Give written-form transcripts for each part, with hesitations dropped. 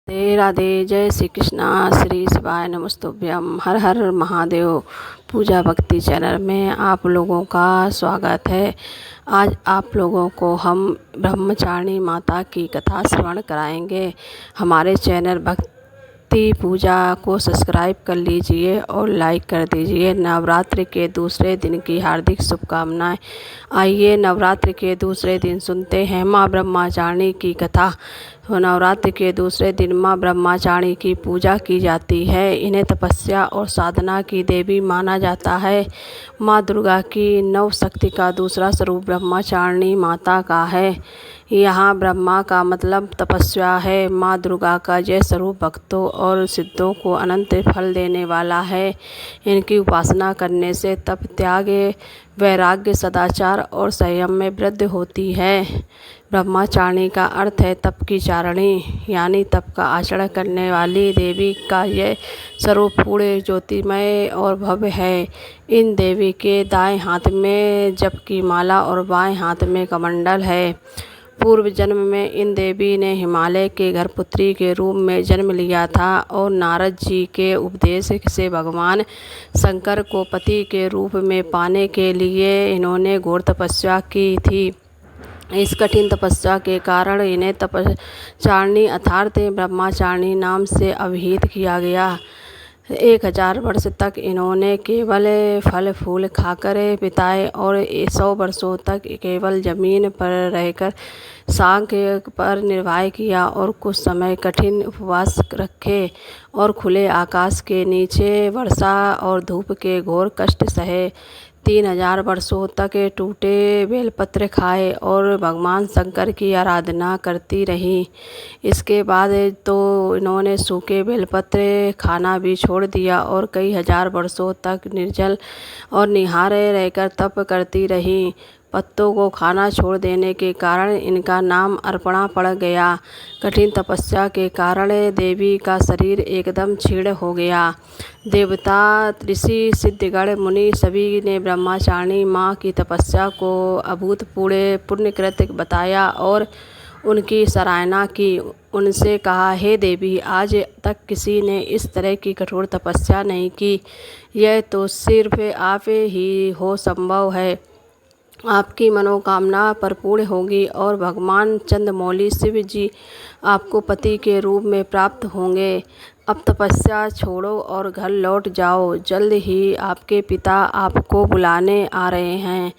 राधे राधे। जय श्री कृष्णा। श्री शिवाय नमस्तुभ्यम। हर हर महादेव। पूजा भक्ति चैनल में आप लोगों का स्वागत है। आज आप लोगों को हम ब्रह्मचारिणी माता की कथा श्रवण कराएंगे। हमारे चैनल भक्ति पूजा को सब्सक्राइब कर लीजिए और लाइक कर दीजिए। नवरात्रि के दूसरे दिन की हार्दिक शुभकामनाएं। आइए नवरात्रि के दूसरे दिन सुनते हैं माँ ब्रह्मचारिणी की कथा। नवरात्रि के दूसरे दिन माँ ब्रह्मचारिणी की पूजा की जाती है। इन्हें तपस्या और साधना की देवी माना जाता है। माँ दुर्गा की नव शक्ति का दूसरा स्वरूप ब्रह्मचारिणी माता का है। यहाँ ब्रह्मा का मतलब तपस्या है। माँ दुर्गा का यह स्वरूप भक्तों और सिद्धों को अनंत फल देने वाला है। इनकी उपासना करने से तप, त्याग, वैराग्य, सदाचार और संयम में वृद्धि होती है। ब्रह्मचारिणी का अर्थ है तप की चारिणी, यानी तप का आचरण करने वाली देवी का यह स्वरूप पूर्ण ज्योतिमय और भव्य है। इन देवी के दाएं हाथ में जप की माला और बाएं हाथ में कमंडल है। पूर्व जन्म में इन देवी ने हिमालय के गर्भपुत्री के रूप में जन्म लिया था और नारद जी के उपदेश से भगवान शंकर को पति के रूप में पाने के लिए इन्होंने घोर तपस्या की थी। इस कठिन तपस्या के कारण इन्हें तपचारिणी अर्थात ब्रह्मचारिणी नाम से अभिहित किया गया। 1000 वर्ष तक इन्होंने केवल फल फूल खाकर बिताए और 100 वर्षों तक केवल जमीन पर रहकर सांख्य पर निर्वाह किया और कुछ समय कठिन उपवास रखे और खुले आकाश के नीचे वर्षा और धूप के घोर कष्ट सहे। 3000 वर्षों तक टूटे बेलपत्र खाए और भगवान शंकर की आराधना करती रही। इसके बाद तो इन्होंने सूखे बेलपत्र खाना भी छोड़ दिया और कई हजार वर्षों तक निर्जल और निहारे रहकर तप करती रही। पत्तों को खाना छोड़ देने के कारण इनका नाम अर्पणा पड़ गया। कठिन तपस्या के कारण देवी का शरीर एकदम क्षीण हो गया। देवता, ऋषि, सिद्धगण, मुनि सभी ने ब्रह्मचारिणी माँ की तपस्या को अभूतपूर्व पुण्यकृत बताया और उनकी सराहना की। उनसे कहा, हे देवी, आज तक किसी ने इस तरह की कठोर तपस्या नहीं की। यह तो सिर्फ आप ही हो संभव है। आपकी मनोकामना परिपूर्ण होगी और भगवान चंद्रमौली शिव जी आपको पति के रूप में प्राप्त होंगे। अब तपस्या छोड़ो और घर लौट जाओ। जल्द ही आपके पिता आपको बुलाने आ रहे हैं।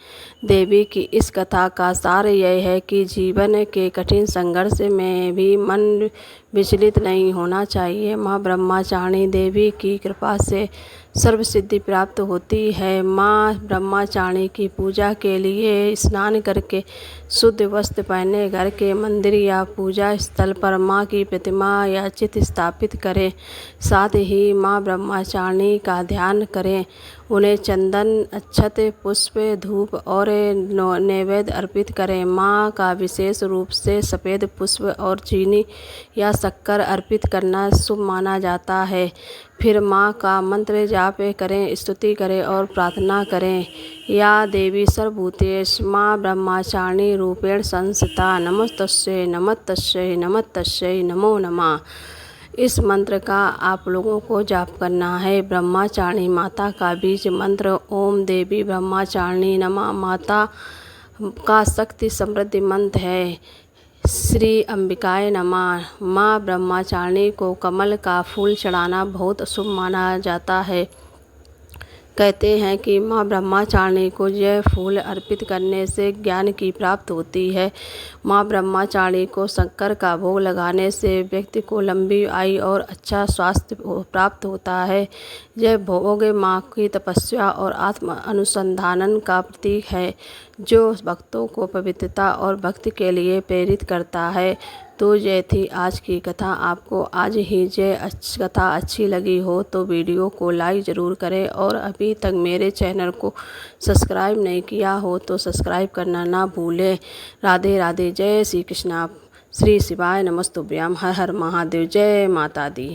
देवी की इस कथा का सार यह है कि जीवन के कठिन संघर्ष में भी मन विचलित नहीं होना चाहिए। माँ ब्रह्मचारिणी देवी की कृपा से सर्वसिद्धि प्राप्त होती है। माँ ब्रह्मचारिणी की पूजा के लिए स्नान करके शुद्ध वस्त्र पहने घर के मंदिर या पूजा स्थल पर माँ की प्रतिमा या चित्र स्थापित करें। साथ ही माँ ब्रह्मचारिणी का ध्यान करें। उन्हें चंदन, अक्षत, पुष्प, धूप और नैवेद्य अर्पित करें। माँ का विशेष रूप से सफ़ेद पुष्प और चीनी या शक्कर अर्पित करना शुभ माना जाता है। फिर माँ का मंत्र जाप करें, स्तुति करें और प्रार्थना करें। या देवी सर्वभूतेषु माँ ब्रह्मचारिणी रूपेण संस्थिता नमस्तस्यै नमस्तस्यै नमस्तस्यै नमो नमः। इस मंत्र का आप लोगों को जाप करना है। ब्रह्मचारिणी माता का बीज मंत्र ओम देवी ब्रह्मचारिणी नमः माता का शक्ति समृद्धि मंत्र है। श्री अंबिकाय नमः। माँ ब्रह्मचारिणी को कमल का फूल चढ़ाना बहुत शुभ माना जाता है। कहते हैं कि माँ ब्रह्मचारिणी को यह फूल अर्पित करने से ज्ञान की प्राप्ति होती है। माँ ब्रह्मचारिणी को शंकर का भोग लगाने से व्यक्ति को लंबी आयु और अच्छा स्वास्थ्य प्राप्त होता है। यह भोग माँ की तपस्या और आत्म अनुसंधान का प्रतीक है, जो भक्तों को पवित्रता और भक्ति के लिए प्रेरित करता है। तो यह थी आज की कथा। आपको आज ही यह कथा अच्छी लगी हो तो वीडियो को लाइक ज़रूर करें और अभी तक मेरे चैनल को सब्सक्राइब नहीं किया हो तो सब्सक्राइब करना ना भूलें। राधे राधे। जय श्री कृष्णा। श्री शिवाय नमस्तुभ्यम। हर हर महादेव। जय माता दी।